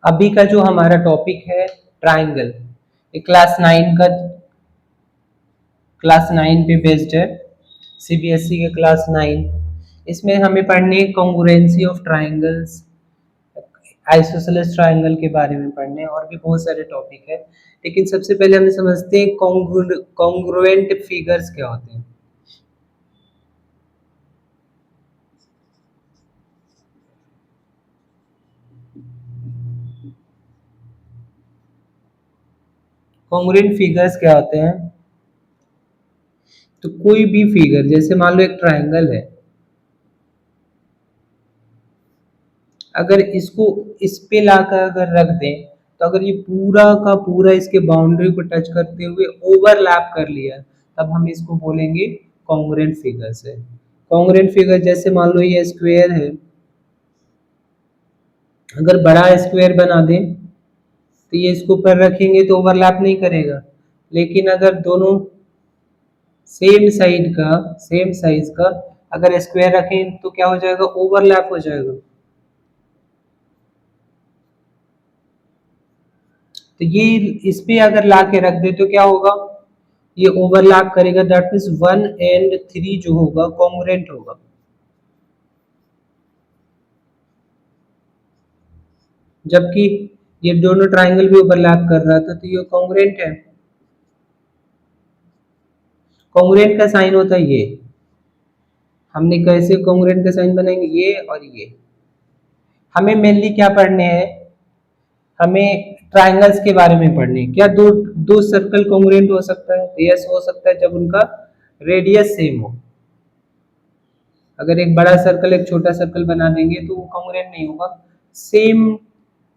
अभी का जो हमारा टॉपिक है ट्राइंगल, ये क्लास 9 पे बेस्ड है, सीबीएसई के क्लास 9। इसमें हमें पढ़ने congruency of triangles, isosceles triangle के बारे में पढ़ने हैं, और भी बहुत सारे टॉपिक है। लेकिन सबसे पहले हम समझते हैं कॉन्ग्रुएंट फिगर्स क्या होते हैं। कॉन्ग्रुएंट फिगर्स क्या होते हैं? तो कोई भी फिगर, जैसे मान लो एक ट्राइंगल है, अगर इसको इस पे लाकर अगर रख दें, तो अगर ये पूरा का पूरा इसके बाउंड्री को टच करते हुए ओवरलैप कर लिया, तब हम इसको बोलेंगे कॉन्ग्रुएंट फिगर्स है। कॉन्ग्रुएंट फिगर जैसे मान लो ये स्क्वायर है, अगर बड़ा स्क्वायर बना दें तो ये इसको ऊपर रखेंगे तो ओवरलैप नहीं करेगा। लेकिन अगर दोनों सेम साइज का अगर स्क्वायर रखें तो क्या हो जाएगा? ओवरलैप हो जाएगा। तो ये इस पे अगर ला के रख दे तो क्या होगा? ये ओवरलैप करेगा, दैट मीन्स 1 और 3 जो होगा कॉन्ग्रुएंट होगा। जबकि ये दोनों ट्राइंगल भी ओवरलैप कर रहा था तो ये कॉन्ग्रुएंट है। कॉन्ग्रुएंट का साइन होता है ये। हमने कैसे कॉन्ग्रुएंट का साइन बनाएंगे? ये और ये। हमें मेनली क्या पढ़ने हैं? हमें ट्राइंगल्स के बारे में पढ़ने हैं। क्या दो दो सर्कल कॉन्ग्रुएंट हो सकता है? यस, हो सकता है, जब उनका रेडियस सेम हो। अगर एक बड़ा सर्कल एक छोटा सर्कल बना देंगे तो वो कॉन्ग्रुएंट नहीं होगा। सेम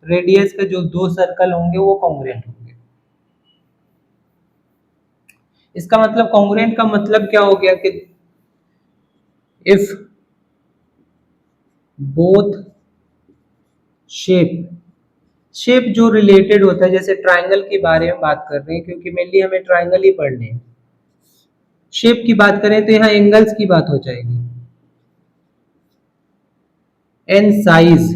रेडियस का जो दो सर्कल होंगे वो कॉन्ग्रुएंट होंगे। इसका मतलब कॉन्ग्रुएंट का मतलब क्या हो गया कि इफ बोथ शेप शेप जो रिलेटेड होता है, जैसे ट्राइंगल के बारे में बात कर रहे हैं क्योंकि मेनली हमें ट्राइंगल ही पढ़ने हैं। शेप की बात करें तो यहाँ एंगल्स की बात हो जाएगी। एंड साइज,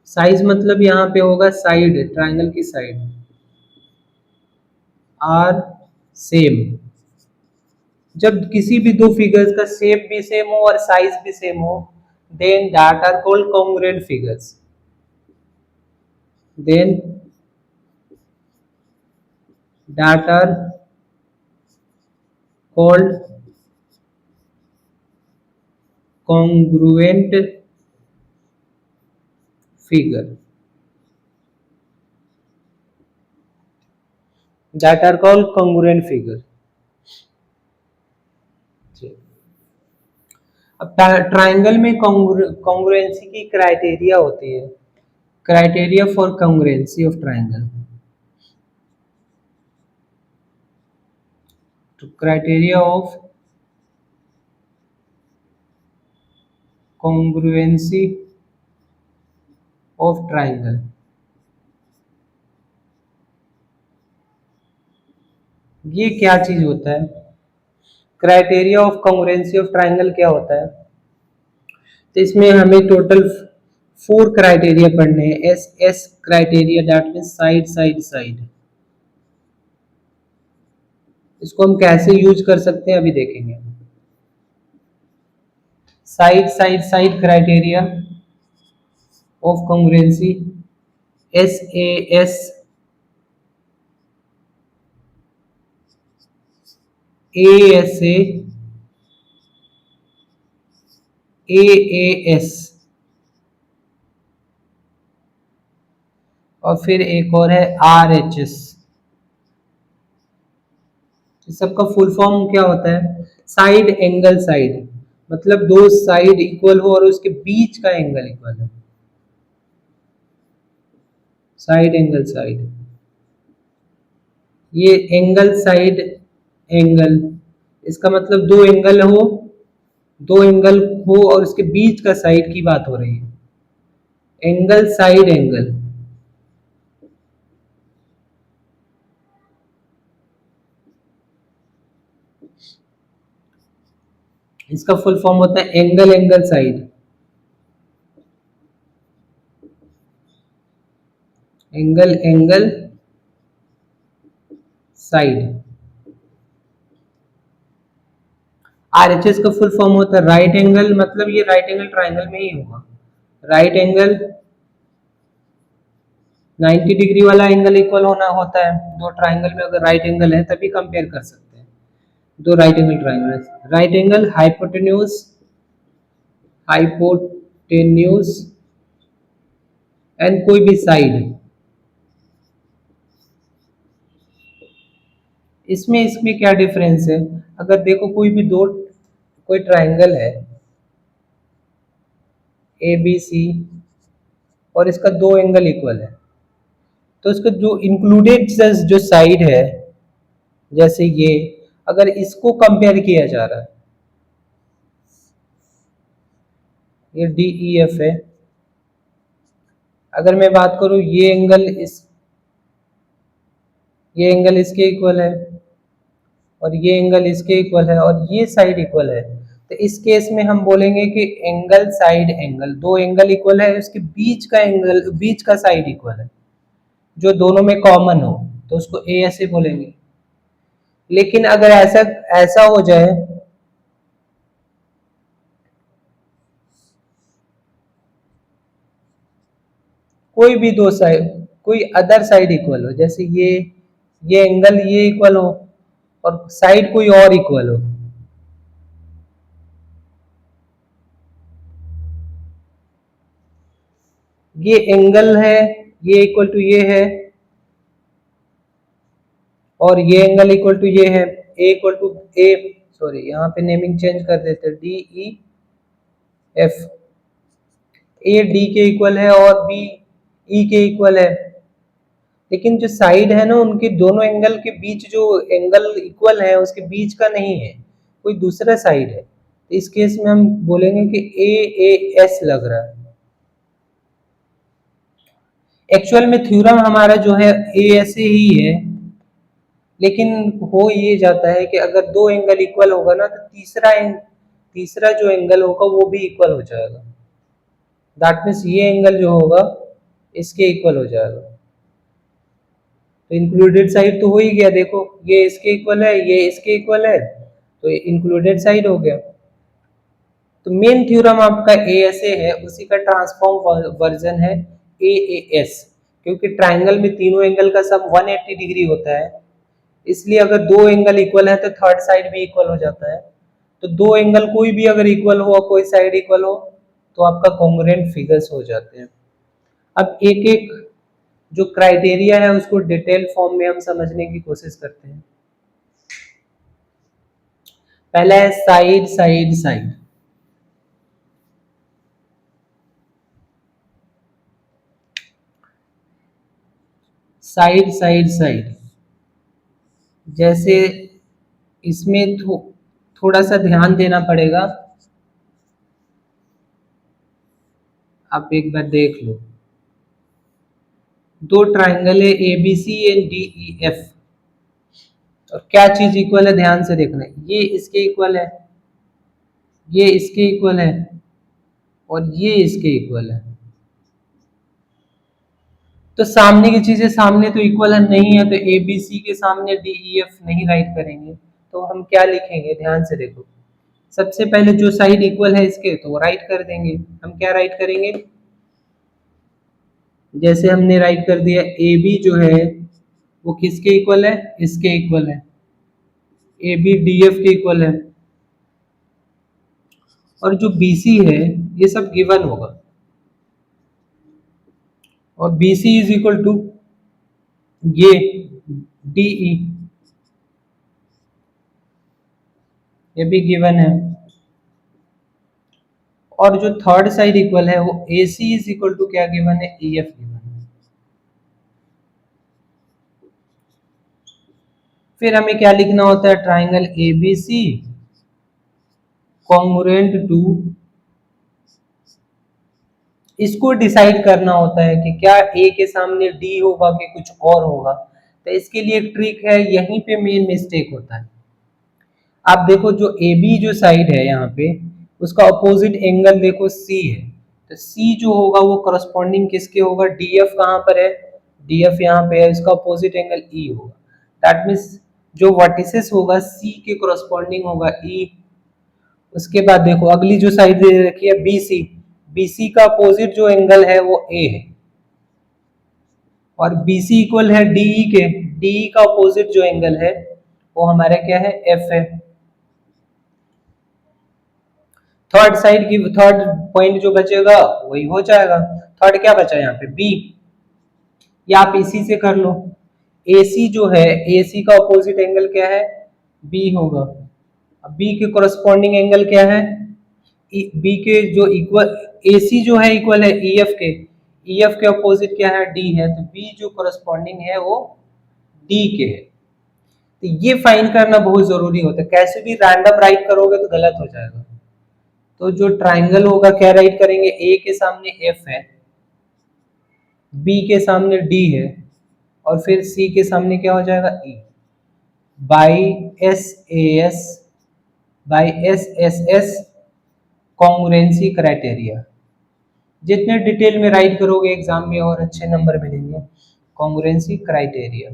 साइज मतलब यहाँ पे होगा साइड, ट्राइंगल की साइड आर सेम। जब किसी भी दो फिगर्स का शेप भी सेम हो और साइज भी सेम हो, then that are called congruent figures. Then that are called congruent figure, that are called congruent figure. अब ट्राइंगल में कॉन्ग्रुएंसी की क्राइटेरिया होती है। Criteria for congruency of triangle. तो criteria of congruency of triangle, ये क्या चीज होता है? Criteria of congruency of triangle क्या होता है? तो इसमें हमें टोटल 4 क्राइटेरिया पढ़ने हैं। S S criteria, that means side side side. इसको हम कैसे यूज कर सकते हैं अभी देखेंगे। Side side side criteria of congruency, S A S, A S A S, और फिर एक और है आर एच एस। इस सबका फुल फॉर्म क्या होता है? साइड एंगल साइड, मतलब दो साइड इक्वल हो और उसके बीच का एंगल इक्वल है। साइड एंगल साइड, ये एंगल साइड एंगल, इसका मतलब दो एंगल हो और उसके बीच का साइड की बात हो रही है। एंगल साइड एंगल, इसका फुल फॉर्म होता है angle angle side. Angle angle side. RHS का फुल फॉर्म होता है राइट एंगल, मतलब ये राइट एंगल ट्राइंगल में ही होगा। राइट एंगल 90 डिग्री वाला एंगल इक्वल होना होता है, दो ट्राइंगल में अगर राइट एंगल है तभी कंपेयर कर सकते हैं। दो right angle triangle, right angle hypotenuse, hypotenuse and कोई भी साइड। इसमें इसमें क्या डिफरेंस है? अगर देखो कोई भी दो, कोई ट्राइंगल है ए बी सी और इसका दो एंगल इक्वल है, तो इसका जो इंक्लूडेड जो साइड है, जैसे ये, अगर इसको कंपेयर किया जा रहा है, ये डी ई एफ है, अगर मैं बात करूं ये एंगल इसके इक्वल है और ये एंगल इसके इक्वल है और ये साइड इक्वल है, तो इस केस में हम बोलेंगे कि एंगल साइड एंगल, दो एंगल इक्वल है, उसके बीच का एंगल, बीच का साइड इक्वल है, जो दोनों में कॉमन हो, तो उसको ए ऐसे बोलेंगे। लेकिन अगर ऐसा ऐसा हो जाए, कोई भी दो साइड, कोई अदर साइड इक्वल हो, जैसे ये एंगल ये इक्वल हो और साइड कोई और इक्वल हो, ये एंगल है, ये इक्वल टू ये है और ये एंगल इक्वल टू ये है, ए इक्वल टू ए, सॉरी यहाँ पे नेमिंग चेंज कर देते हैं, D E F, A D के इक्वल है और बी ई के इक्वल है, लेकिन जो साइड है ना उनके दोनों एंगल के बीच जो एंगल इक्वल है उसके बीच का नहीं है, कोई दूसरा साइड है, तो इस केस में हम बोलेंगे कि ए एस लग रहा है। एक्चुअल में थ्योरम हमारा जो है ए ऐसे ही है, लेकिन हो ये जाता है कि अगर दो एंगल इक्वल होगा ना तो तीसरा जो एंगल होगा वो भी इक्वल हो जाएगा, दैट मीन्स ये एंगल जो होगा इसके इक्वल हो जाएगा। तो इंक्लूडेड साइड तो हो ही गया, देखो ये इसके इक्वल है, ये इसके इक्वल है, तो ये इंक्लूडेड साइड हो गया। तो मेन थ्योरम आपका ए एस ए है, उसी का ट्रांसफॉर्म वर्जन है ए एस, क्योंकि ट्राइंगल में तीनों एंगल का सम 180 डिग्री होता है, इसलिए अगर दो एंगल इक्वल है तो थर्ड साइड भी इक्वल हो जाता है। तो दो एंगल कोई भी अगर इक्वल हो और कोई साइड इक्वल हो तो आपका कॉन्ग्रुएंट फिगर्स हो जाते हैं। अब एक एक जो क्राइटेरिया है उसको डिटेल फॉर्म में हम समझने की कोशिश करते हैं। पहला है side side side. Side side side, जैसे इसमें थोड़ा सा ध्यान देना पड़ेगा, आप एक बार देख लो, दो ट्राइंगल है A B C and D E F, और क्या चीज इक्वल है ध्यान से देखना, ये इसके इक्वल है, ये इसके इक्वल है और ये इसके इक्वल है। तो सामने की चीजें सामने तो इक्वल है नहीं है, तो ए बी सी के सामने डी ई एफ नहीं राइट करेंगे, तो हम क्या लिखेंगे ध्यान से देखो, सबसे पहले जो साइड इक्वल है इसके तो वो राइट कर देंगे। हम क्या राइट करेंगे, जैसे हमने राइट कर दिया ए बी जो है वो किसके इक्वल है, इसके इक्वल है, ए बी डी एफ के इक्वल है, और जो बी सी है ये सब गिवन होगा, और B C is equal to ये डी ई, ये भी गिवन है, और जो थर्ड साइड इक्वल है वो ए सी इज इक्वल टू क्या गिवन है, ई एफ गिवन है। फिर हमें क्या लिखना होता है, triangle A B C congruent to, इसको डिसाइड करना होता है कि क्या ए के सामने डी होगा कि कुछ और होगा, तो इसके लिए एक ट्रिक है, यहीं पे मेन मिस्टेक होता है। आप देखो जो ए बी जो साइड है यहाँ पे उसका अपोजिट एंगल देखो सी है, तो सी जो होगा वो करस्पॉन्डिंग किसके होगा, डी एफ कहाँ पर है, डी एफ यहाँ पे है, इसका अपोजिट एंगल ई होगा। दैट मीन्स जो वर्टिसेस होगा सी के कोरस्पॉन्डिंग होगा ई। उसके बाद देखो अगली जो साइड दे रखी है बी सी, बी सी का अपोजिट जो एंगल है वो ए है, और बी सी इक्वल है डीई के, डीई का अपोजिट जो एंगल है वो हमारा क्या है एफ है। थर्ड साइड की थर्ड पॉइंट जो बचेगा वही हो जाएगा। थर्ड क्या बचा यहाँ पे बी, या आप इसी से कर लो। AC जो है AC का अपोजिट एंगल क्या है बी होगा। अब बी के कोरस्पॉन्डिंग एंगल क्या है बी के जो इक्वल, AC जो है इक्वल है EF के, EF के अपोजिट क्या है D है, तो B जो कोरस्पॉन्डिंग है वो D के है। तो ये फाइंड करना बहुत जरूरी होता है, कैसे भी रैंडम राइट करोगे तो गलत हो जाएगा। तो जो ट्राइंगल होगा क्या राइट करेंगे, A के सामने F है, B के सामने D है, और फिर C के सामने क्या हो जाएगा E, by S S S congruency criteria. जितने डिटेल में राइट करोगे एग्जाम में और अच्छे नंबर मिलेंगे। कॉन्ग्रुएंसी क्राइटेरिया,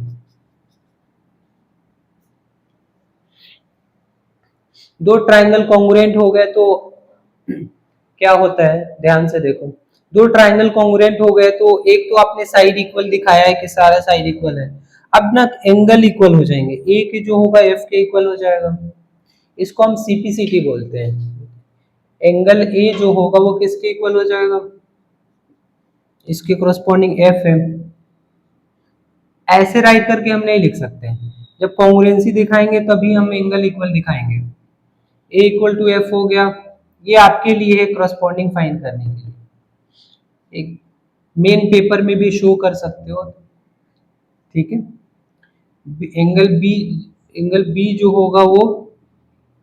दो ट्राइंगल कॉन्ग्रुएंट हो गए तो क्या होता है, ध्यान से देखो। दो ट्राइंगल कॉन्ग्रुएंट हो गए तो एक तो आपने साइड इक्वल दिखाया है कि सारा साइड इक्वल है, अब ना एंगल इक्वल हो जाएंगे, ए के जो होगा एफ के इक्वल हो जाएगा। इसको हम सीपीसीटी बोलते हैं। एंगल ए जो होगा वो किसके इक्वल हो जाएगा, इसके कोरस्पॉन्डिंग एफ है। ऐसे राइट करके हम नहीं लिख सकते, जब कॉन्ग्रुएंसी दिखाएंगे तभी हम एंगल इक्वल दिखाएंगे। ए इक्वल टू एफ हो गया, ये आपके लिए है करस्पॉन्डिंग फाइंड करने के लिए, एक मेन पेपर में भी शो कर सकते हो, ठीक है। एंगल बी जो होगा वो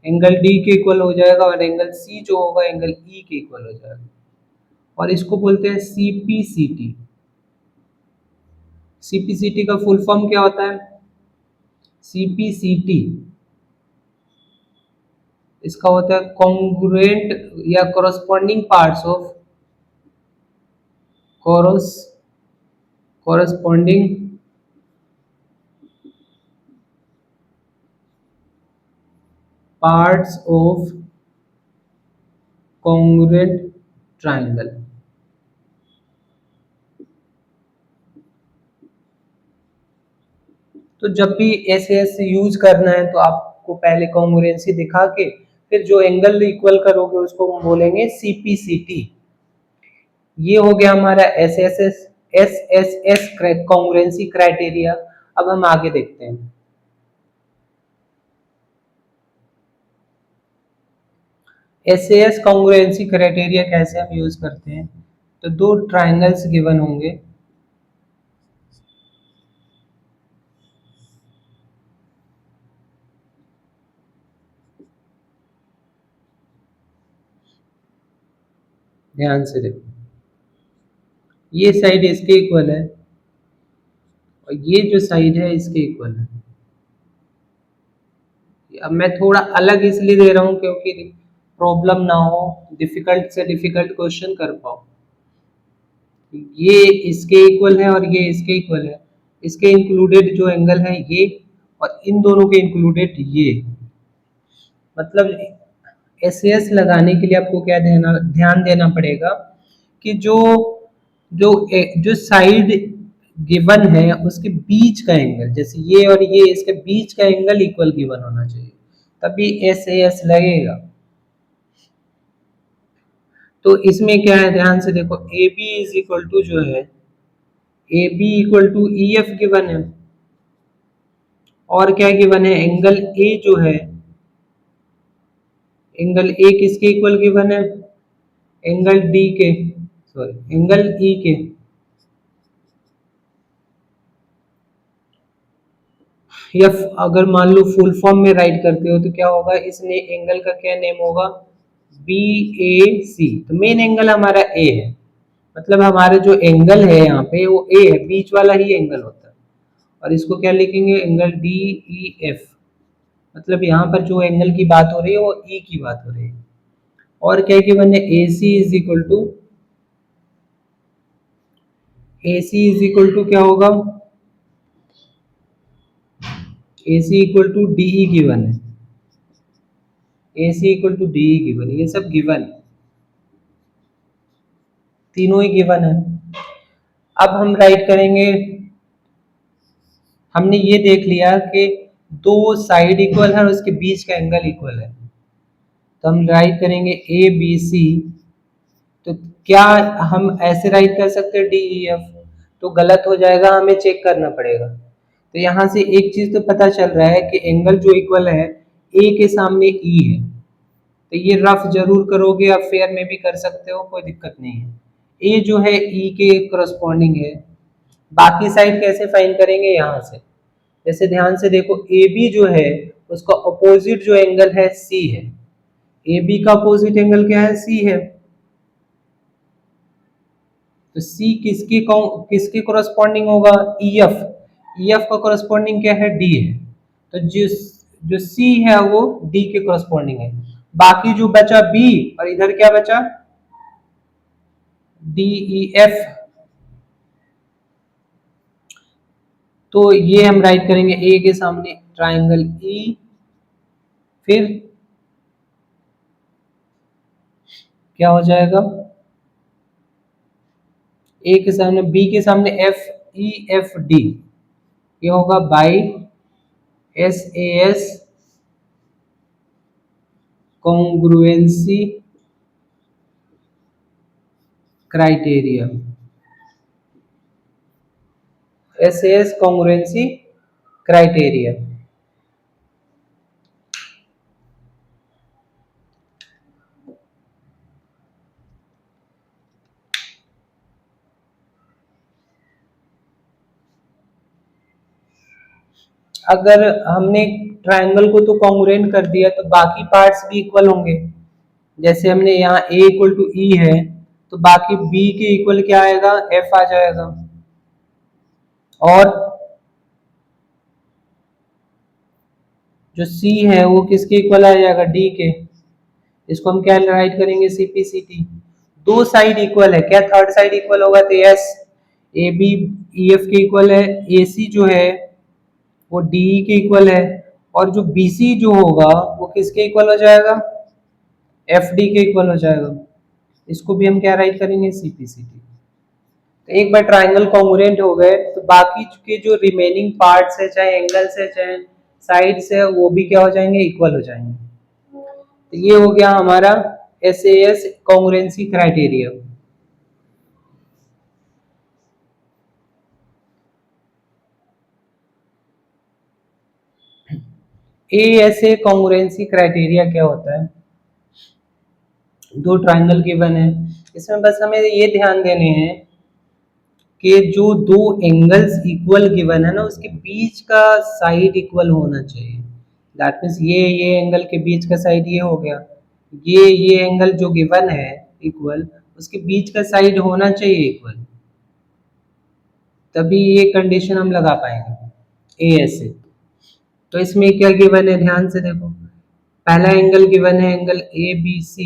एंगल डी के इक्वल हो जाएगा, और एंगल सी जो होगा एंगल ई के इक्वल हो जाएगा, और इसको बोलते हैं सीपीसीटी। सीपीसीटी का फुल फॉर्म क्या होता है, सीपीसीटी इसका होता है कॉन्ग्रुएंट या corresponding parts of corresponding parts of congruent triangle. तो जब भी एस यूज करना है तो आपको पहले कॉन्ग्रुएंसी दिखा के फिर जो एंगल इक्वल करोगे उसको हम बोलेंगे सीपीसीटी। ये हो गया हमारा एस कॉन्ग्रुएंसी क्राइटेरिया। अब हम आगे देखते हैं। एस कॉन्ग्रुएंसी क्राइटेरिया कैसे हम यूज करते हैं, तो दो ट्राइंगल्स गिवन होंगे, ध्यान से देखो, ये साइड इसके इक्वल है और ये जो साइड है इसके इक्वल है। अब मैं थोड़ा अलग इसलिए दे रहा हूं क्योंकि प्रॉब्लम ना हो, डिफिकल्ट से डिफिकल्ट क्वेश्चन कर पाओ। ये इसके इक्वल है और ये इसके इक्वल है, इसके इंक्लूडेड जो एंगल है ये, और इन दोनों के इंक्लूडेड ये। मतलब एस लगाने के लिए आपको क्या ध्यान देना पड़ेगा कि जो साइड गिवन है उसके बीच का एंगल, जैसे ये और ये, इसके बीच का एंगल इक्वल गिवन होना चाहिए, तभी एस लगेगा। तो इसमें क्या है, ध्यान से देखो, A B is equal to जो है A B equal to E F given है, और क्या गिवन है, एंगल ए जो है, एंगल ए किसके इक्वल गिवन है, एंगल डी के, सॉरी एंगल ई के। या अगर मान लो फुल फॉर्म में राइट करते हो तो क्या होगा, इसने एंगल का क्या नेम होगा, बी ए सी। तो मेन एंगल हमारा ए है, मतलब हमारे जो एंगल है यहाँ पे वो ए है, बीच वाला ही एंगल होता है। और इसको क्या लिखेंगे, एंगल डी ई एफ, मतलब यहाँ पर जो एंगल की बात हो रही है वो ई की बात हो रही है। और क्या कि मैंने A C is equal to A C is equal to क्या होगा, A C equal to D E given है, A C equal to D E given, ये सब गिवन है, तीनों ही गिवन है। अब हम राइट करेंगे, हमने ये देख लिया कि दो साइड इक्वल है और उसके बीच का एंगल इक्वल है, तो हम राइट करेंगे ए बी सी। तो क्या हम ऐसे राइट कर सकते हैं डी ई एफ, तो गलत हो जाएगा, हमें चेक करना पड़ेगा। तो यहाँ से एक चीज तो पता चल रहा है कि एंगल जो इक्वल है ए के सामने ई है, तो ये रफ जरूर करोगे, आप फेयर में भी कर सकते हो, कोई दिक्कत नहीं है। ए जो है ई के करस्पॉन्डिंग है। बाकी साइड कैसे फाइंड करेंगे, यहाँ से जैसे ध्यान से देखो, ए बी जो है उसका अपोजिट जो एंगल है सी है, ए बी का अपोजिट एंगल क्या है, सी है। तो सी किसके कोरस्पॉन्डिंग होगा, ई एफ, ई एफ का कोरस्पॉन्डिंग क्या है, डी है। तो जो सी है वो डी के कोरस्पॉन्डिंग है। बाकी जो बचा बी, और इधर क्या बचा, डी ई एफ। तो ये हम राइट करेंगे ए के सामने ट्राइंगल ई, फिर क्या हो जाएगा, ए के सामने, बी के सामने एफ, ई एफ डी, ये होगा by S A S congruency criteria, S A S congruency criteria. अगर हमने ट्रायंगल को तो कॉन्ग्रुएंट कर दिया, तो बाकी पार्ट्स भी इक्वल होंगे। जैसे हमने यहाँ a इक्वल टू ई है, तो बाकी b के इक्वल क्या आएगा, f आ जाएगा। और जो c है वो किसके इक्वल आ जाएगा, d के। इसको हम क्या राइट करेंगे, CPCT। दो साइड इक्वल है, क्या थर्ड साइड इक्वल होगा, तो yes, A B E F के इक्वल है, ए सी जो है वो डी के इक्वल है, और जो बी सी जो होगा वो किसके इक्वल हो जाएगा, एफ डी के इक्वल हो जाएगा। इसको भी हम क्या राइट करेंगे, CPCT। तो एक बार ट्राइंगल कॉन्ग्रुएंट हो गए, तो बाकी के जो रिमेनिंग पार्ट्स है, चाहे एंगल्स है चाहे साइड्स है, वो भी क्या हो जाएंगे, इक्वल हो जाएंगे। तो ये हो गया हमारा SAS congruency criteria. ASA congruency criteria क्या होता है, दो ट्राइंगल गिवन है, इसमें बस हमें ये ध्यान देने हैं कि जो दो एंगल्स इक्वल गिवन है ना, उसके बीच का साइड इक्वल होना चाहिए। दैट मीन्स ये एंगल के बीच का साइड ये हो गया, ये एंगल जो गिवन है इक्वल, उसके बीच का साइड होना चाहिए इक्वल, तभी ये कंडीशन हम लगा पाएंगे ASA। तो इसमें क्या गिवन है, ध्यान से देखो, पहला एंगल गिवन है angle ABC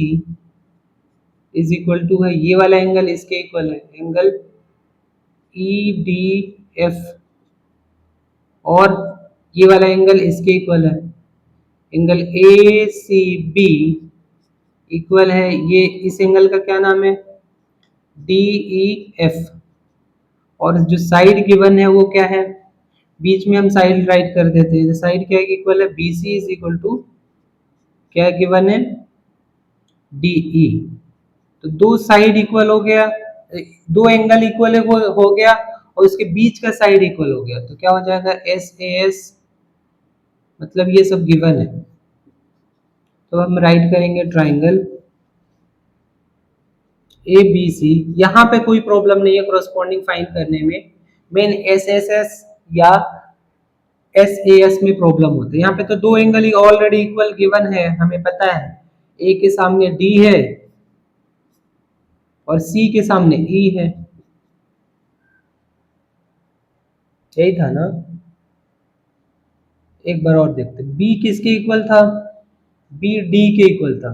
is equal to है, ये वाला एंगल इसके इक्वल है, एंगल EDF, और ये वाला एंगल इसके इक्वल है, एंगल ACB इक्वल है, ये इस एंगल का क्या नाम है, DEF। और जो साइड गिवन है वो क्या है, बीच में हम साइड राइट कर देते हैं, साइड क्या इक्वल है, BC इज इक्वल टू क्या गिवन है, DE। तो दो साइड इक्वल हो गया, दो एंगल इक्वल हो गया, और उसके बीच का साइड इक्वल हो गया, तो क्या हो जाएगा, SAS, मतलब ये सब गिवन है। तो हम राइट करेंगे ट्राइंगल ABC। यहाँ पे कोई प्रॉब्लम नहीं है कोरस्पॉन्डिंग फाइंड करने में, मेन SSS या SAS में प्रॉब्लम होता है। यहाँ पे तो दो एंगल ऑलरेडी इक्वल गिवन है, हमें पता है, A के सामने D है और C के सामने E है, यही था ना। एक बार और देखते, B किसके इक्वल था, B D के इक्वल था,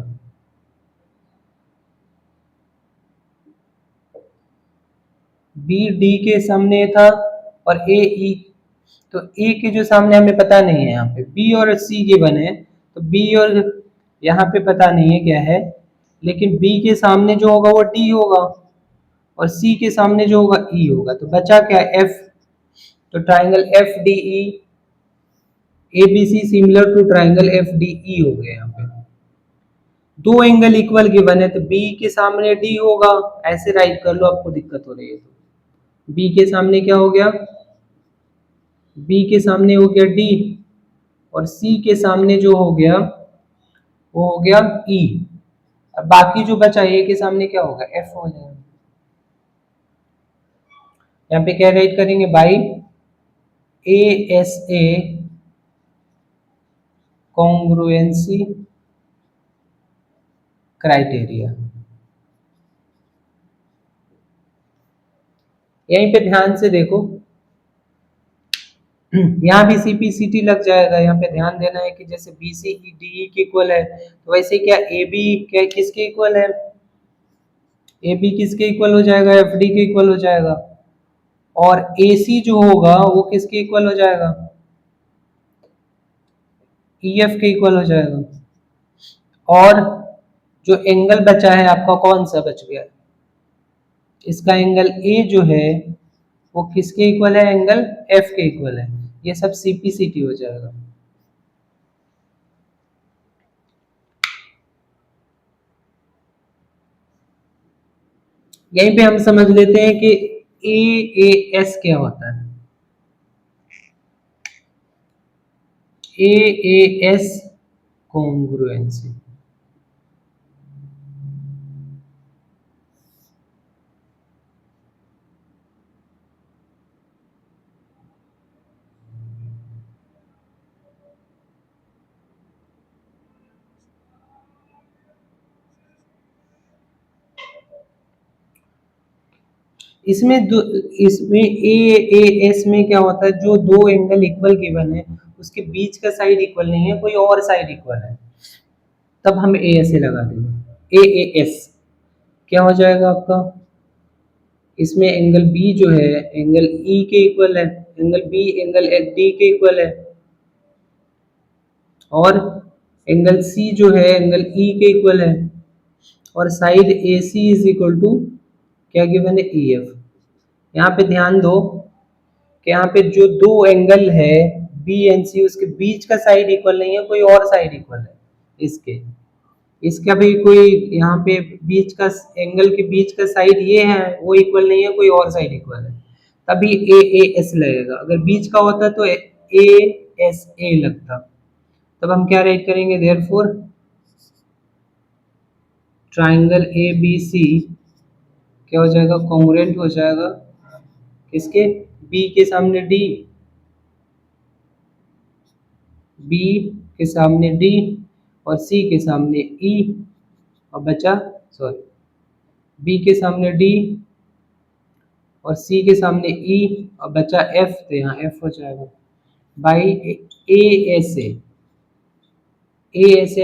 बी डी के सामने था और ए ई, तो ए के जो सामने हमें पता नहीं है, यहाँ पे बी और सी गिवन है, तो बी और यहाँ पे पता नहीं है क्या है, लेकिन बी के सामने जो होगा वो डी होगा और सी के सामने जो होगा ई होगा, तो बचा क्या एफ। तो triangle F D E, A B C similar to triangle F D E हो गया। यहाँ पे दो एंगल इक्वल गिवन है, तो बी के सामने डी होगा, ऐसे राइट कर लो, आपको दिक्कत हो रही है तो बी के सामने क्या हो गया, बी के सामने हो गया डी और सी के सामने जो हो गया वो हो गया ई, और बाकी जो बचा ए के सामने क्या होगा, एफ हो जाएगा। यहाँ पे क्या राइट करेंगे, by A S A congruency criteria. यहीं पे ध्यान से देखो, यहाँ भी सीपीसीटी लग जाएगा। यहाँ पे ध्यान देना है कि जैसे B C E D E के इक्वल है, तो वैसे क्या ए बी क्या किसके इक्वल है, ए बी किसके इक्वल हो जाएगा, एफ डी के इक्वल हो जाएगा, और ए सी जो होगा वो किसके इक्वल हो जाएगा, ई एफ के इक्वल हो जाएगा। और जो एंगल बचा है आपका कौन सा बच गया, इसका एंगल ए जो है वो किसके इक्वल है, एंगल एफ के इक्वल है। ये सब सीपीसीटी हो जाएगा। यहीं पे हम समझ लेते हैं कि ए एस क्या होता है। ए एस कॉन्ग्रुएंसी, इसमें ए एस में क्या होता है, जो दो एंगल इक्वल गिवन है उसके बीच का साइड इक्वल नहीं है, कोई और साइड इक्वल है, तब हम ए एस ए लगा देंगे। ए एस क्या हो जाएगा आपका, इसमें एंगल बी जो है एंगल ई के इक्वल है, angle B angle H D के इक्वल है, और एंगल सी जो है एंगल ई के इक्वल है, और side A C is equal to क्या गिवन है, ई एफ। यहाँ पे ध्यान दो कि यहाँ पे जो दो एंगल है बी एंड सी, उसके बीच का साइड इक्वल नहीं है, कोई और साइड इक्वल है इसके, इसका भी कोई यहाँ पे बीच का एंगल के बीच का साइड ये है वो इक्वल नहीं है, कोई और साइड इक्वल है, तभी ए एस लगेगा। अगर बीच का होता तो ए एस ए लगता। तब हम क्या राइट करेंगे, therefore triangle A B C क्या हो जाएगा, कॉन्ग्रुएंट हो जाएगा किसके, बी के सामने डी, बी के सामने डी और सी के सामने ई, और बचा सॉरी बी के सामने डी और सी के सामने ई और बचा एफ, तो यहाँ एफ हो जाएगा बाई ए एस ए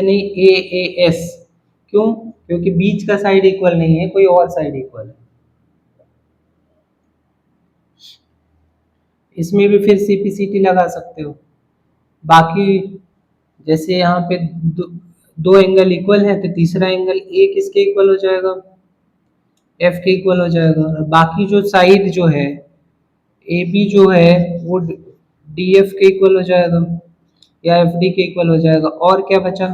नहीं ए एस। क्यों, क्योंकि बीच का साइड इक्वल नहीं है, कोई और साइड इक्वल है। इसमें भी फिर सीपीसीटी लगा सकते हो। बाकी जैसे यहाँ पे दो एंगल इक्वल है, तो तीसरा एंगल ए किसके इक्वल हो जाएगा, एफ के इक्वल हो जाएगा, और बाकी जो साइड जो है ए बी जो है वो डी एफ के इक्वल हो जाएगा या एफ डी के इक्वल हो जाएगा, और क्या बचा,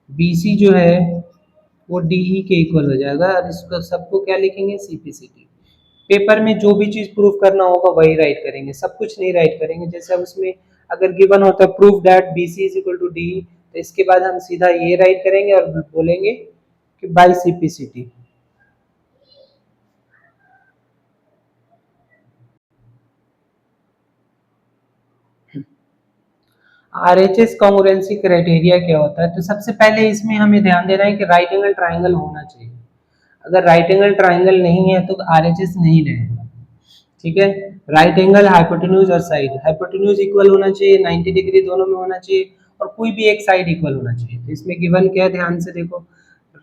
बी सी जो है वो डी ई के इक्वल हो जाएगा, और इसको सबको क्या लिखेंगे, सीपीसीटी। पेपर में जो भी चीज प्रूफ करना होगा वही राइट करेंगे, सब कुछ नहीं राइट करेंगे। जैसे अब उसमें अगर गिवन होता है proof that B C is equal to D, तो इसके बाद हम सीधा ये राइट करेंगे और बोलेंगे कि by CPCT. RHS congruency criteria क्या होता है, तो सबसे पहले इसमें हमें ध्यान देना है कि राइट एंगल ट्राइंगल होना चाहिए। अगर राइट एंगल ट्राइंगल नहीं है तो आरएचएस नहीं रहेगा, ठीक है। राइट एंगल, हाइपोटेन्यूज और साइड, हाइपोटेन्यूज इक्वल होना चाहिए, 90 डिग्री दोनों में होना चाहिए, और कोई भी एक साइड इक्वल होना चाहिए। तो इसमें गिवन क्या है, ध्यान से देखो,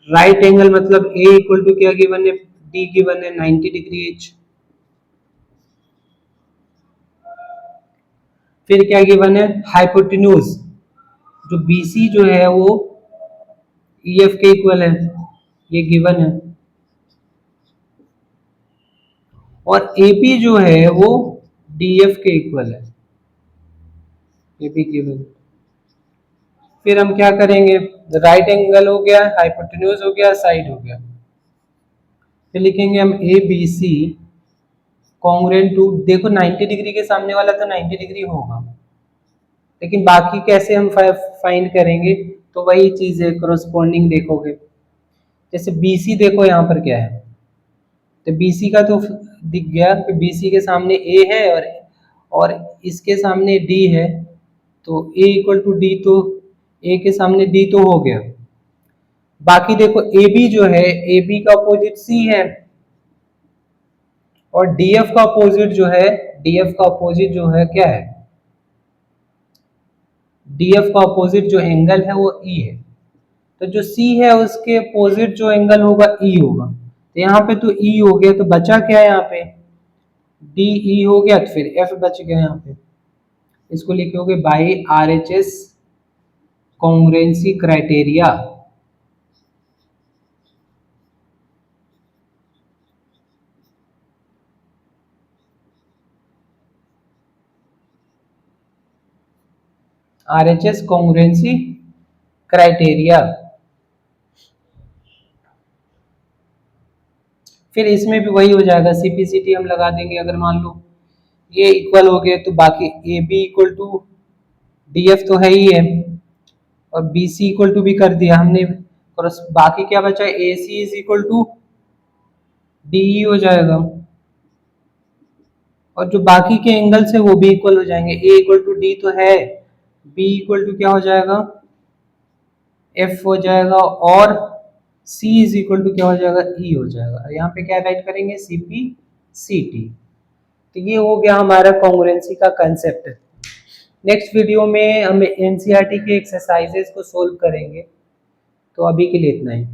राइट एंगल मतलब ए इक्वल टू क्या गिवन है, डी गिवन है 90 डिग्री एच, फिर क्या गिवन है, हाइपोटेन्यूज, जो BC जो है वो EF के इक्वल है, ये गिवन है, और AP जो है वो DF के इक्वल है, ये भी गिवन है। फिर हम क्या करेंगे, राइट एंगल हो गया, हाइपोटेन्यूज हो गया, साइड हो गया, फिर लिखेंगे हम ABC कॉन्ग्रुएंट टू, देखो 90 डिग्री के सामने वाला तो 90 डिग्री होगा, लेकिन बाकी कैसे हम फाइंड करेंगे, तो वही चीज है, करस्पॉन्डिंग देखोगे, जैसे BC देखो यहाँ पर क्या है, तो BC का तो दिख गया कि BC के सामने A है और इसके सामने D है, तो A इक्वल टू D, तो A के सामने D तो हो गया। बाकी देखो AB जो है, AB का अपोजिट C है, और DF का अपोजिट जो है, DF का अपोजिट जो है क्या है, DF का अपोजिट जो एंगल है वो E है, तो जो C है उसके अपोजिट जो एंगल होगा E होगा, तो यहाँ पे तो E हो गया, तो बचा क्या है यहाँ पे, DE हो गया, तो फिर F बच गया यहाँ पे, इसको लिखोगे by RHS congruency criteria. RHS congruency criteria. फिर इसमें भी वही हो जाएगा, CPCT हम लगा देंगे, अगर मान लो ये इक्वल हो गए तो बाकी AB इक्वल टू DF तो है ही है, और BC इक्वल टू भी कर दिया हमने, और बाकी क्या बचा, AC is equal to DE हो जाएगा, और जो बाकी के एंगल्स है वो भी इक्वल हो जाएंगे, A इक्वल टू D तो है, B इक्वल टू क्या हो जाएगा, F हो जाएगा, और C इज इक्वल टू क्या हो जाएगा, E हो जाएगा, यहाँ पे क्या राइट करेंगे, CPCT। तो ये हो गया हमारा कॉन्ग्रुएंसी का कंसेप्ट। नेक्स्ट वीडियो में हम NCERT के एक्सरसाइजेस को सोल्व करेंगे, तो अभी के लिए इतना ही।